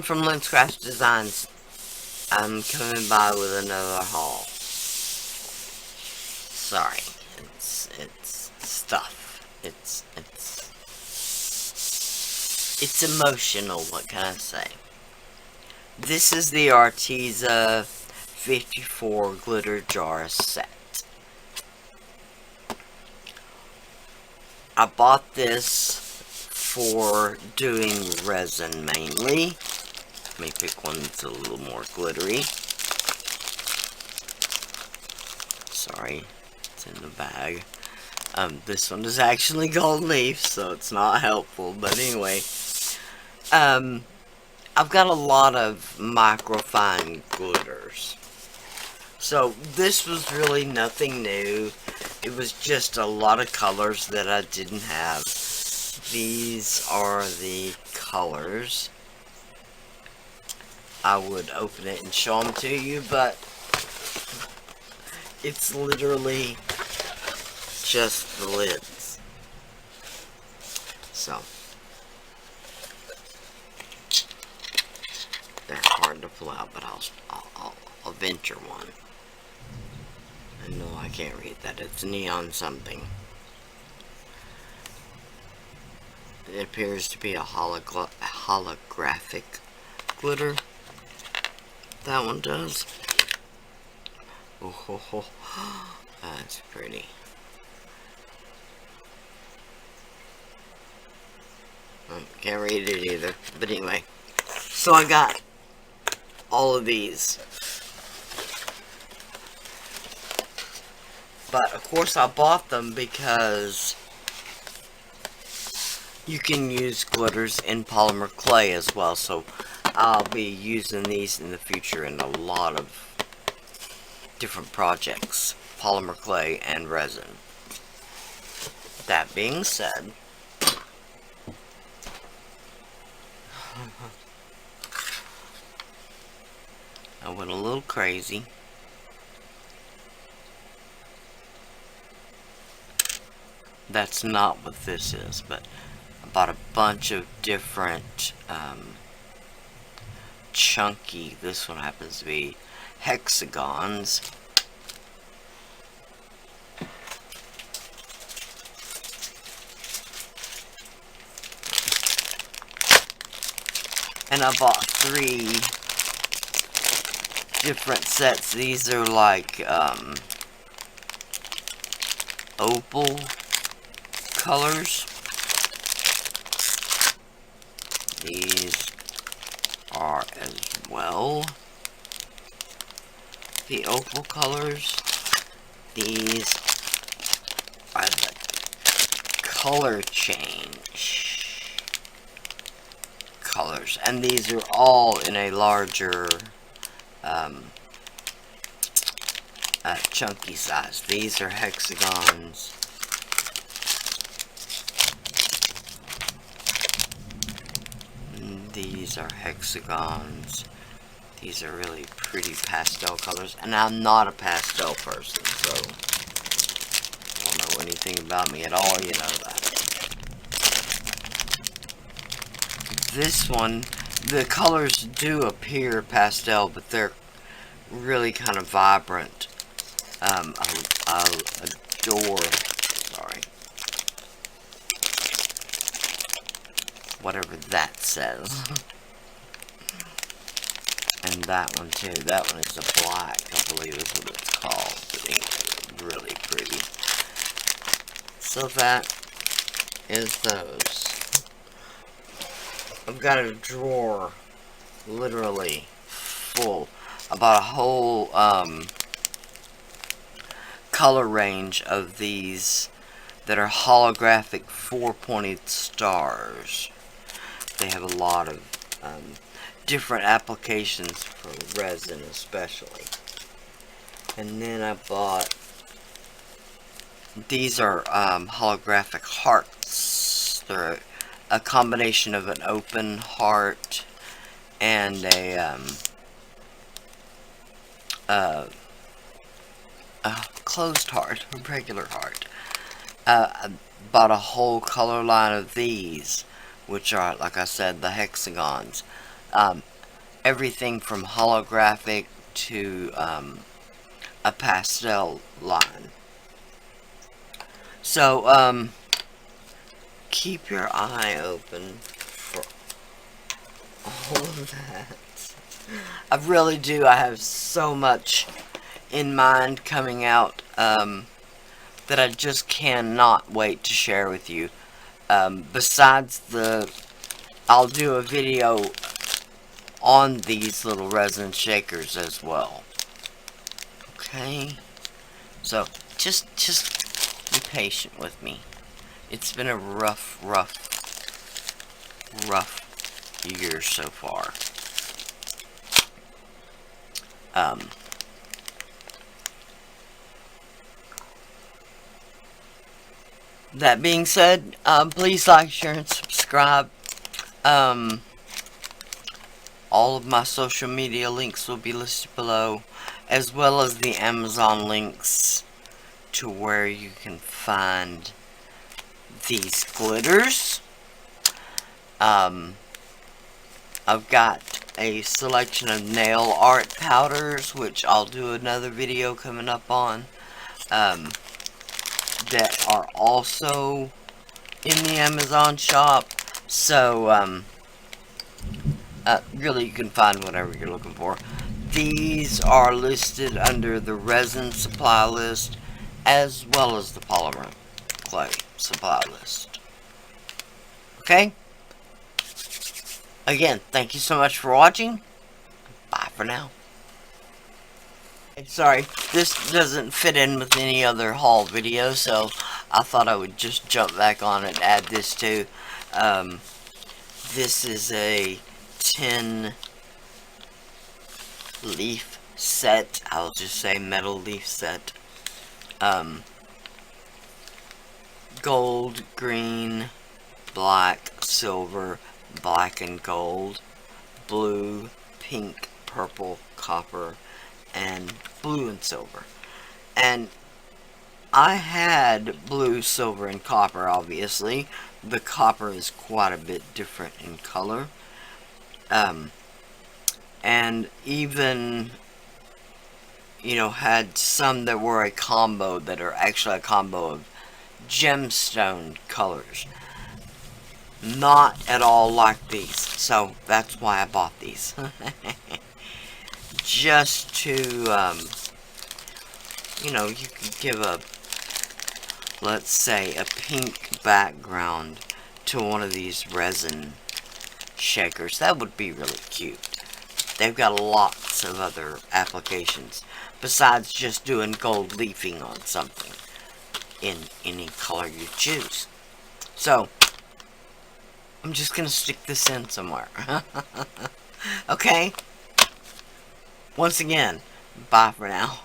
from Lyn Designs. I'm coming by with another haul. Sorry, it's stuff. It's emotional. What can I say? This is the Arteza 54 glitter jar set. I bought this for doing resin mainly. Let me pick one that's a little more glittery. Sorry, it's in the bag. This one is actually gold leaf, so it's not helpful, but anyway. I've got a lot of Microfine Glitters. So, this was really nothing new. It was just a lot of colors that I didn't have. These are the colors. I would open it and show them to you, but it's literally just the lids. So, they're hard to pull out, but I'll venture one. And no, I can't read that. It's neon something. It appears to be a holographic glitter. That one does. Oh, ho, ho. That's pretty. Can't read it either. But anyway. So I got all of these. But of course I bought them because you can use glitters in polymer clay as well. So I'll be using these in the future in a lot of different projects. Polymer clay and resin. That being said, I went a little crazy. That's not what this is, but I bought a bunch of different chunky, this one happens to be Hexagons. And I bought 3 different sets. These are like opal colors. These are as well the opal colors. These are the color change colors, and these are all in a larger chunky size. These are Hexagons. These are Hexagons. These are really pretty pastel colors, and I'm not a pastel person, so if you don't know anything about me at all, you know that. This one, the colors do appear pastel, but they're really kind of vibrant. I adore, sorry, whatever that says. And that one too. That one is a black, I believe is what it's called. But anyway, really pretty. So that is those. I've got a drawer literally full. About a whole color range of these that are holographic 4-pointed stars. They have a lot of different applications for resin especially. And then I bought, these are Holographic Hearts. They're a combination of an open heart and a closed heart, a regular heart. I bought a whole color line of these, which are, like I said, the Hexagons. everything from holographic to a pastel line. So, keep your eye open for all of that. I really do. I have so much in mind coming out that I just cannot wait to share with you. Besides I'll do a video on these little resin shakers as well. Okay? So, just be patient with me. It's been a rough year so far. That being said, please like, share, and subscribe. All of my social media links will be listed below, as well as the Amazon links to where you can find these glitters. I've got a selection of nail art powders, which I'll do another video coming up on, that are also in the Amazon shop. So, really you can find whatever you're looking for. These are listed under the resin supply list, as well as the polymer clay supply list. Okay? Again, thank you so much for watching. Bye for now. Sorry, this doesn't fit in with any other haul video, so I thought I would just jump back on and add this too. This is a 10 leaf set. I'll just say metal leaf set. Gold, green, black, silver, black and gold, blue, pink, purple, copper, and blue and silver. And I had blue, silver, and copper, obviously. The copper is quite a bit different in color. And even, you know, had some that were a combo, that are actually a combo of gemstone colors. Not at all like these. So, that's why I bought these. Just to, you know, you could give a, let's say, a pink background to one of these resin shakers. That would be really cute. They've got lots of other applications besides just doing gold leafing on something in any color you choose. So, I'm just going to stick this in somewhere. Okay? Once again, bye for now.